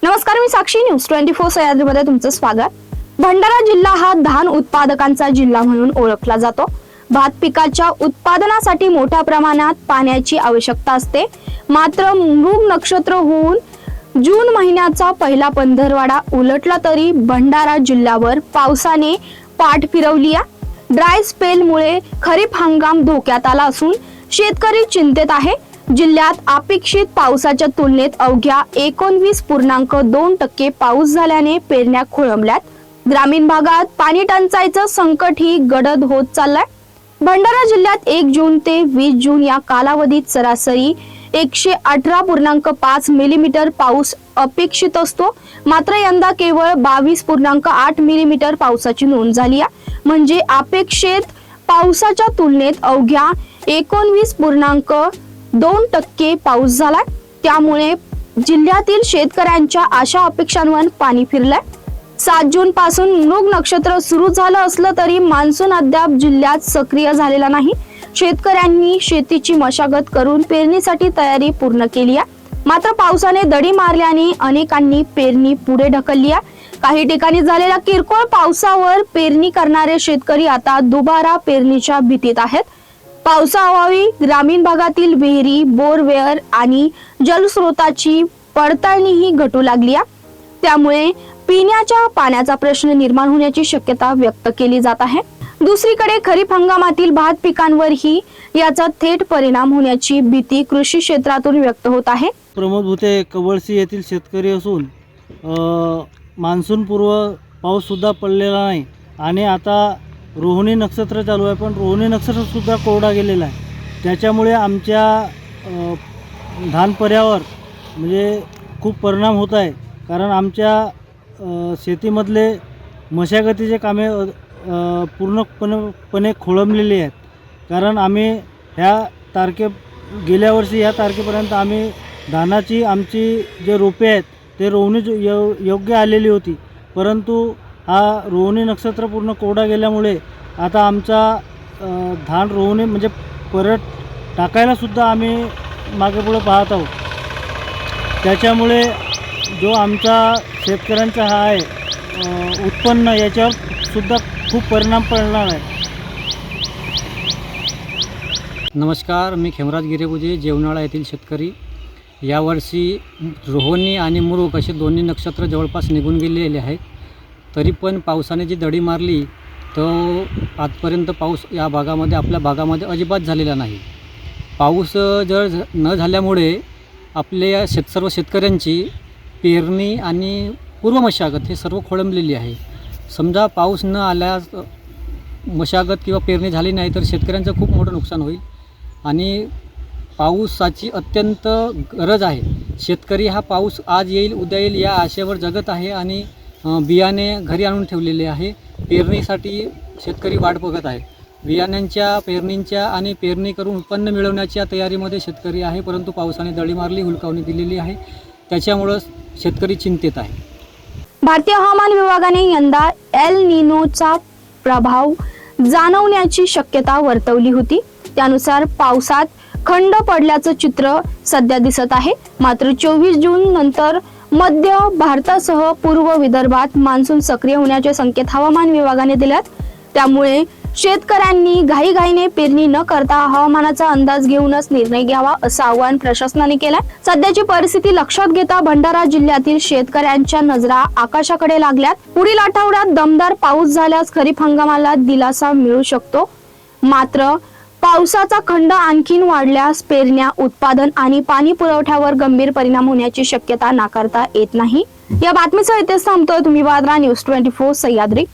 नमस्कार, मी साक्षी. न्यूज 24 सह्याद्रीमध्ये तुमचं स्वागत. भंडारा जिल्हा हा धान उत्पादकांचा जिल्हा म्हणून ओळखला जातो. भात पिकाच्या उत्पादनासाठी मोठ्या प्रमाणात पाण्याची आवश्यकता असते. मात्र मृग नक्षत्र होऊन जून महिन्याचा पहिला पंधरवडा उलटला तरी भंडारा जिल्ह्यावर पावसाने पाठ फिरवली आहे. ड्राय स्पेलमुळे खरीप हंगाम धोक्यात आला असून शेतकरी चिंतेत आहे. जिल्ह्यात अपेक्षित पावसाच्या तुलनेत अवघ्या 19.2% पाऊस झाल्याने पेरण्या खोळंबल्यात. ग्रामीण भागात पाणी टंचाईचं संकट ही गडद होत चाललंय. भंडारा जिल्ह्यात 1 जून ते 20 जून या कालावधीत सरासरी 118.5 मिलीमीटर पाऊस अपेक्षित असतो. मात्र यंदा केवळ 22.8 मिलीमीटर पावसाची नोंद झाली आहे. म्हणजे अपेक्षित पावसाच्या तुलनेत अवघ्या 19.2% पाऊस झालाय. त्यामुळे जिल्ह्यातील शेतकऱ्यांच्या आशा अपेक्षांवर पाणी फिरलंय. 7 जून पासून मृग नक्षत्र सुरू झालं असलं तरी मान्सून अद्याप जिल्ह्यात सक्रिय झालेला नाही. शेतकऱ्यांनी शेतीची मशागत करून पेरणीसाठी तयारी पूर्ण केली आहे. मात्र पावसाने दडी मारल्याने अनेकांनी पेरणी पुढे ढकलली आहे. काही ठिकाणी झालेल्या किरकोळ पावसावर पेरणी करणारे शेतकरी आता दुबारा पेरणीच्या भीतीत आहेत. पावसाअभावी ग्रामीण भागातील विहिरी, बोरवेअर आणि जलस्रोताची पडताळणीही घटू लागली आहे. त्यामुळे पिण्याच्या पाण्याचा प्रश्न निर्माण होण्याची शक्यता व्यक्त केली जात आहे. दुसरीकडे खरीप हंगामातील भात पिकांवरही याचा थेट परिणाम होण्याची भीती कृषी क्षेत्रातून व्यक्त होत आहे. प्रमोद भुते कवळसी येथील शेतकरी असून मान्सूनपूर्व पाऊससुद्धा पडलेला नाही आणि आता रोहिणी नक्षत्र चालू आहे, पण रोहिणी नक्षत्रसुद्धा कोरडा गेलेला आहे. त्याच्यामुळे आमच्या धान पर्यावर म्हणजे खूप परिणाम होत आहे. कारण आमच्या शेतीमधले मशागतीचे कामे पूर्णपणे खोळंबलेली आहेत. कारण आम्ही गेल्या वर्षी ह्या तारखेपर्यंत आम्ही धानाची आमची जे रोपे आहेत ते रोवणी योग्य आलेली होती. परंतु हा रोहिणी नक्षत्र पूर्ण कोरडा गेल्यामुळे आता आमचा धान रोवणी म्हणजे परत टाकायलासुद्धा आम्ही मागे पुढे पाहत आहोत. त्याच्यामुळे जो आमचा शेतकऱ्यांचा हा आहे उत्पन्न याच्यावर सुद्धा खूप परिणाम पडणार आहे. नमस्कार, मी खेमराज गिरेबुजे, जेवणाळा येथील शेतकरी. यावर्षी रोहिणी आणि मृग असे दोन्ही नक्षत्र जवळपास निघून गेलेले आहेत. तरी पण पावसाने जी दडी मारली तो आजपर्यंत पाऊस या भागामध्ये आपल्या भागामध्ये अजिबात झालेला नाही. पाऊस जर न झाल्यामुळे आपल्या सर्व शेतकऱ्यांची पेरणी आणि पूर्व मशागत हे सर्व खोळंबलेली आहे. समजा पाऊस न आल्यास मशागत किंवा पेरणी झाली नाही तर शेतकऱ्यांचं खूप मोठं नुकसान होईल आणि पाऊसाची अत्यंत गरज आहे. शेतकरी हा पाऊस आज येईल उद्या येईल या आशेवर जगत आहे आणि बियाणे घरी आणून ठेवलेले आहे. पेरणीसाठी शेतकरी वाट बघत आहे. बियाण्यांच्या पेरणींच्या आणि पेरणी करून उत्पन्न मिळवण्याच्या तयारीमध्ये शेतकरी आहे. परंतु पावसाने दडी मारली, हुलकावणी दिलेली आहे. त्याच्यामुळं शेतकरी चिंतेत आहे. भारतीय हवामान विभागाने यंदा एल निनोचा प्रभाव जाणवण्याची शक्यता वर्तवली होती. त्यानुसार पावसात खंड पडल्याचं चित्र सध्या दिसत आहे. मात्र 24 जून नंतर मध्य भारतासह पूर्व विदर्भात मान्सून सक्रिय होण्याचे संकेत हवामान विभागाने दिलेत. त्यामुळे शेतकऱ्यांनी घाईघाईने पेरणी न करता हवामानाचा अंदाज घेऊनच निर्णय घ्यावा असं आवाहन प्रशासनाने केलंय. सध्याची परिस्थिती लक्षात घेता भंडारा जिल्ह्यातील शेतकऱ्यांच्या नजरा आकाशाकडे लागल्यात. पुढील आठवड्यात दमदार पाऊस झाल्यास खरीप हंगामाला दिलासा मिळू शकतो. मात्र पावसाचा खंड आणखीन वाढल्यास पेरण्या, उत्पादन आणि पाणी पुरवठ्यावर गंभीर परिणाम होण्याची शक्यता नाकारता येत नाही. या बातमीचा इथेच थांबतोय. तुम्ही वादरा न्यूज 24 सह्याद्री.